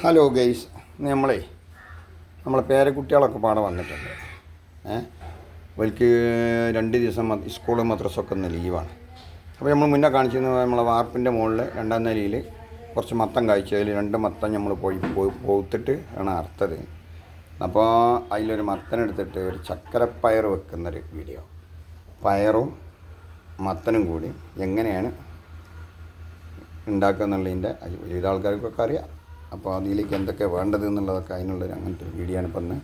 Hello guys, നമ്മളെ പേരക്കുട്ടികളൊക്കെ പാടെ വന്നിട്ടുണ്ട്. അവർക്ക് 2 ദിവസം സ്കൂളും മദ്രസൊക്കെ ഒന്ന് ലീവാണ്. അപ്പോൾ നമ്മൾ മുന്നേ കാണിച്ചിരുന്നത് നമ്മളെ വാർപ്പിൻ്റെ മുകളിൽ 2ാം നിലയിൽ കുറച്ച് മത്തം കായ്ച്ചതിൽ 2 മത്തം നമ്മൾ പോത്തിട്ട് ആണ് അറുത്തത്. അപ്പോൾ അതിലൊരു മത്തനെടുത്തിട്ട് ഒരു ചക്കരപ്പയർ വെക്കുന്നൊരു വീഡിയോ. പയറും മത്തനും കൂടി എങ്ങനെയാണ് ഉണ്ടാക്കുക എന്നുള്ളതിൻ്റെ ഏത് ആൾക്കാർക്കൊക്കെ അറിയാം. അപ്പോൾ അതിലേക്ക് എന്തൊക്കെ വേണ്ടത് എന്നുള്ളതൊക്കെ അതിനുള്ളൊരു അങ്ങനത്തെ ഒരു വീഡിയോ ആണ് ഇപ്പം ഇന്ന്.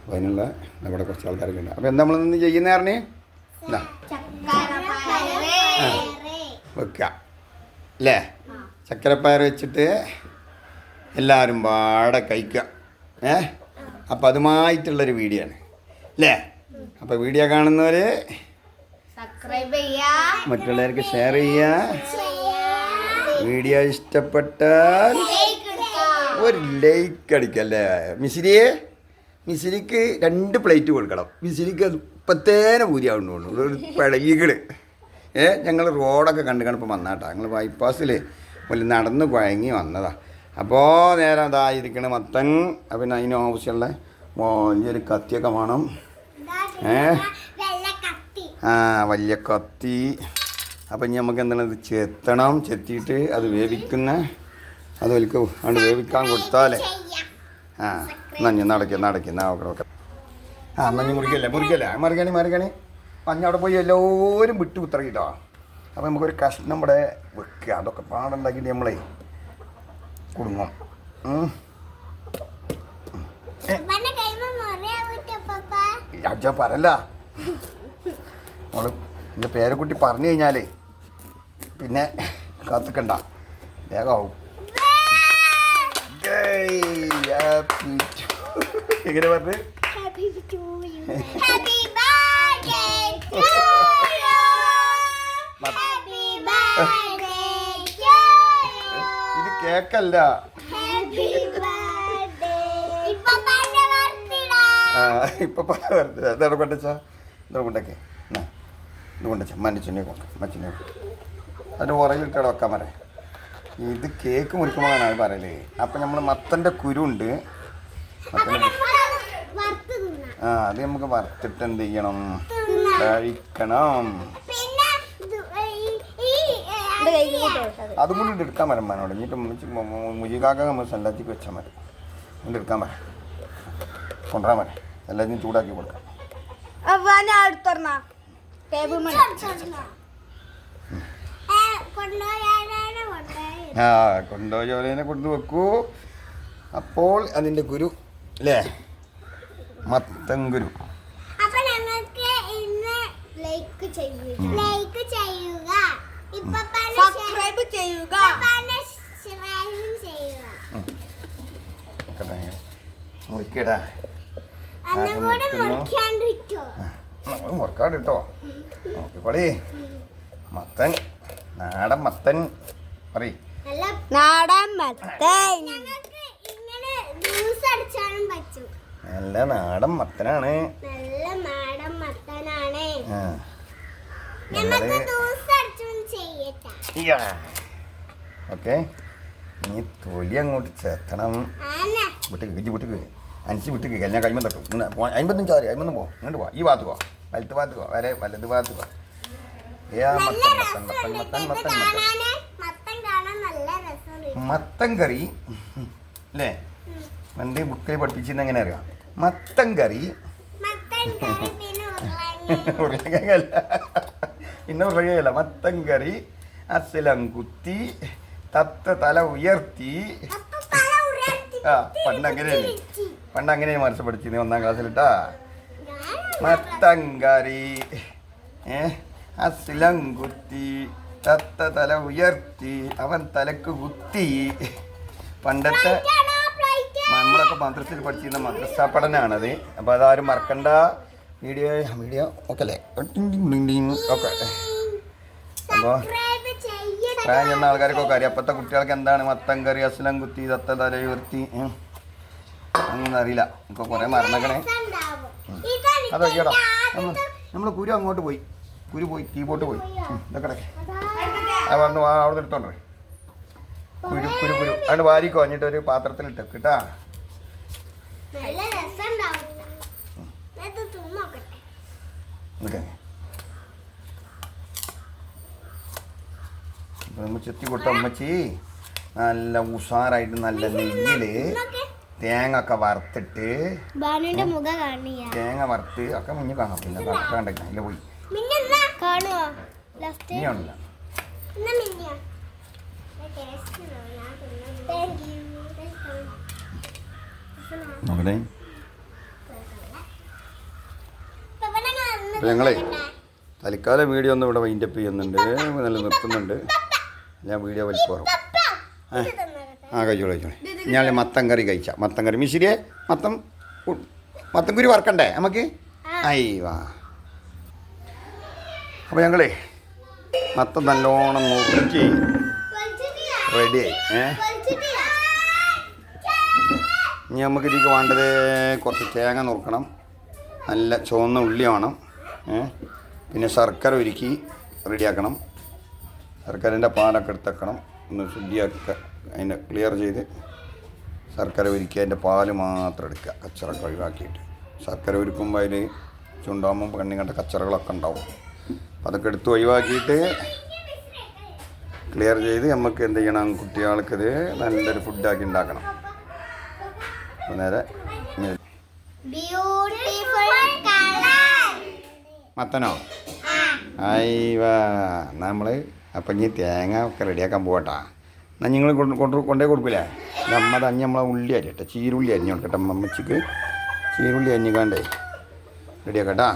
അപ്പോൾ അതിനുള്ള ഇവിടെ കുറച്ച് ആൾക്കാരൊക്കെ ഉണ്ട്. അപ്പോൾ എന്താ നമ്മളിന്ന് ചെയ്യുന്ന പറഞ്ഞേ വെക്കുക അല്ലേ? ചക്കരപ്പയർ വെച്ചിട്ട് എല്ലാവരും പാടെ കഴിക്കുക. അപ്പോൾ അതുമായിട്ടുള്ളൊരു വീഡിയോ ആണ് അല്ലേ? അപ്പോൾ വീഡിയോ കാണുന്നവർ മറ്റുള്ളവർക്ക് ഷെയർ ചെയ്യുക. വീഡിയോ ഇഷ്ടപ്പെട്ടാൽ ഒരു ലൈക്ക് അടിക്കല്ലേ? മിസിരിക്ക് 2 പ്ലേറ്റ് കൊടുക്കണം. മിസിരിക്ക് ഇപ്പത്തേനെ പൂരിയാവുന്നുള്ളൂ. ഒരു പിഴകികൾ ഞങ്ങൾ റോഡൊക്കെ കണ്ടിപ്പോൾ വന്നാട്ടോ. ഞങ്ങൾ ബൈപ്പാസിൽ നടന്ന് കുഴങ്ങി വന്നതാണ്. അപ്പോൾ നേരെ അതായിരിക്കണ മത്തൻ. പിന്നെ അതിന് ആവശ്യമുള്ള വലിയൊരു കത്തിയൊക്കെ വേണം. വലിയ കത്തി. അപ്പം ഇനി നമുക്ക് എന്താണ് ഇത് ചെത്തിയിട്ട് അത് വേവിക്കുന്ന അത് വലിക്ക് അത് വേവിക്കാൻ കൊടുത്താലേ നഞ്ഞ് നടക്കുന്ന ഓക്കെ. മഞ്ഞ് മുറിക്കല്ലേ മറിക്കണി മഞ്ഞ അവിടെ പോയി എല്ലാവരും വിട്ട് കുത്തിറക്കിട്ടോ. അപ്പോൾ നമുക്കൊരു കഷ്ണം ഇവിടെ വെക്കുക. അതൊക്കെ പാടുണ്ടാക്കിയിട്ട് നമ്മളെ കുടുങ്ങും. അച്ഛാ പറല്ല നമ്മൾ എൻ്റെ പേരക്കുട്ടി പറഞ്ഞു കഴിഞ്ഞാലേ പിന്നെ കാത്തിക്കണ്ട, വേഗമാവും. എങ്ങനെ പറഞ്ഞു ഇത് കേക്കല്ല, ഇപ്പൊ ഇതാണ് കൊണ്ടച്ചാ ഇതാണ് കൊണ്ടൊക്കെ ഇത് കൊണ്ടച്ച മഞ്ഞച്ചെണ്ണി മച്ചിനെ അതിൻ്റെ ഉറയിലിട്ട് വെക്കാൻ പറയാം. ഇത് കേക്ക് മുറിക്കുമ്പോഴാണ് അത് പറയലേ. അപ്പം നമ്മൾ മത്തൻ്റെ കുരുണ്ട്, അത് നമുക്ക് വറുത്തിട്ട് എന്ത് ചെയ്യണം, കഴിക്കണം. അതും കൂടി എടുക്കാൻ വരാം മനോട്. ഇനിയിട്ട് മുജികാക്ക നമ്മൾ സല്ലാച്ചിക്ക് വെച്ചാൽ മതി. എന്നിട്ട് എടുക്കാൻ പറയാം, കൊണ്ടുവരാൻ പറയാം. എല്ലാത്തിനും ചൂടാക്കി കൊടുക്കാം. കൊണ്ടുപോയതിനെ കൊണ്ട് വെക്കൂ. അപ്പോൾ അതിൻ്റെ കുരു അല്ലേ, മത്തൻ കുരു. മുറിക്കടാ, മുറിക്കാട് കേട്ടോ. നോക്കിക്കോളി, മത്തൻ, നാടൻ മത്തൻ പറയും. നാടൻ മത്തൻ നല്ല നാടൻ മത്തനാണ്. ഓക്കെ, ഇനി തൊലി അങ്ങോട്ട് ചേർത്തണം. വിട്ടിക്ക് അഞ്ച് വിട്ടിക്ക് ഞാൻ കൈമ തട്ടും. 55 അയിമൊന്നും പോ, ഇങ്ങോട്ട് പോ. ഈ ഭാഗത്ത് പോ, വലത്ത് ഭാഗത്ത് പോ, വലത് ഭാഗത്ത് പോ. മത്തൻ കറി അല്ലേ? എൻ്റെ ബുക്കിൽ പഠിപ്പിച്ചിരുന്ന എങ്ങനെ അറിയാം? മത്തൻ കറി ഉരുളക്കിഴങ്ങല്ല, പിന്നെ ഉരുളക്കിഴങ്ങല്ല. മത്തൻ കറി അസലം കുത്തി തത്ത തല ഉയർത്തി. പണ്ടങ്ങനെയാണ് മനസ്സ് പഠിച്ചിരുന്നത് 1ാം ക്ലാസ്സിലിട്ടാ. മത്തൻ കറി അസ്ലം കുത്തി തത്ത തല ഉയർത്തി അവൻ തലക്ക് കുത്തി. പണ്ടത്തെ നമ്മളൊക്കെ മദ്രസയിൽ പഠിച്ചിരുന്ന മദ്രസ പഠനമാണത്. അപ്പോൾ അതാരും മറക്കണ്ട. വീഡിയോ ഓക്കെ അല്ലേ? ഓക്കെ. അപ്പോൾ പ്രായം ചെന്ന ആൾക്കാർക്കൊക്കെ അറിയാം. അപ്പോഴത്തെ കുട്ടികൾക്ക് എന്താണ് മത്തൻ കറി അസ്ലം കുത്തി തത്ത തല ഉയർത്തി അങ്ങനെ അറിയില്ല. ഇപ്പോൾ കുറേ മറന്നേക്കണേ. അതൊക്കെയാടോ നമ്മൾ കുരു അങ്ങോട്ട് പോയി, കുരു പോയി, കീബോർഡ് പോയി. ഇതൊക്കെ അവിടെ എടുത്തോണ്ടേ. കുരു കുരു കുരു അത് വാരി കൊഞ്ഞിട്ട് ഒരു പാത്രത്തിലിട്ട് കേട്ടാ. നല്ല രസമുണ്ടാവും. ഇത് തിന്നോക്കട്ടെ. ഓക്കെ, നമ്മൾ ചെത്തി കൊടുത്ത അമ്മച്ചി നല്ല ഉഷാറായിട്ട് നല്ല നെയ്യില് തേങ്ങ ഒക്കെ വറുത്തിട്ട് ബാനുവിന്റെ മുഖം കാണിയ തേങ്ങ വറുത്ത് ഒക്കെ മുന്നിൽ കാണാം. പിന്നെ വറുക്കാണ്ടൊക്കെ അതിൽ പോയി കാണുവോ ഇനിയാണില്ല. നോക്കട്ടെ, അപ്പോൾ ഞങ്ങളെ തൽക്കാലം വീഡിയോ ഒന്നും ഇവിടെ വൈൻഡപ്പ് ചെയ്യുന്നുണ്ട്, നല്ല നിർത്തുന്നുണ്ട്. ഞാൻ വീഡിയോ വലിപ്പോറും കഴിച്ചോളൂ കഴിച്ചോളൂ. ഞാൻ മത്തൻ കറി കഴിച്ചാൽ മത്തൻ കറി മിശ്രിയെ മത്തൻ കുരി വറക്കണ്ടേ നമുക്ക്? വാ. അപ്പോൾ ഞങ്ങളേ മത്തൻ നല്ലോണം നുറുക്കി റെഡിയായി. ഇനി നമുക്ക് ഇതിലേക്ക് വേണ്ടത് കുറച്ച് തേങ്ങ നുറുക്കണം, നല്ല ചുവന്ന ഉള്ളി വേണം, പിന്നെ ശർക്കര ഉരുക്കി റെഡിയാക്കണം. ശർക്കരൻ്റെ പാലൊക്കെ എടുത്തേക്കണം, ഒന്ന് ശുദ്ധിയാക്കുക, അതിനെ ക്ലിയർ ചെയ്ത് ശർക്കര ഉരുക്കി അതിൻ്റെ പാല് മാത്രം എടുക്കുക, കച്ചറൊക്കെ ഒഴിവാക്കിയിട്ട്. ശർക്കര ഉരുക്കുമ്പോൾ അതിൽ ചുണ്ടാകുമ്പോൾ കണ്ണിങ്ങട്ട കച്ചറകളൊക്കെ ഉണ്ടാവും. അതൊക്കെ എടുത്ത് ഒഴിവാക്കിയിട്ട് ക്ലിയർ ചെയ്ത് നമുക്ക് എന്ത് ചെയ്യണം, കുട്ടികൾക്കിത് നല്ലൊരു ഫുഡാക്കി ഉണ്ടാക്കണം. അപ്പോൾ നേരെ മത്തനോ വാ നമ്മൾ അപ്പം ഇനി തേങ്ങ ഒക്കെ റെഡിയാക്കാൻ പോകട്ടാ. എന്നാൽ നിങ്ങൾ കൊണ്ടേ കൊടുക്കില്ലേ? നമ്മത് അഞ്ഞ് നമ്മളെ ഉള്ളി അരിയട്ടെ, ചീരുള്ളി അരിഞ്ഞു കൊടുക്കട്ടെ. അമ്മച്ചിക്ക് ചീരുള്ളി അരിഞ്ഞിക്കാണ്ടേ റെഡിയാക്കട്ടാ.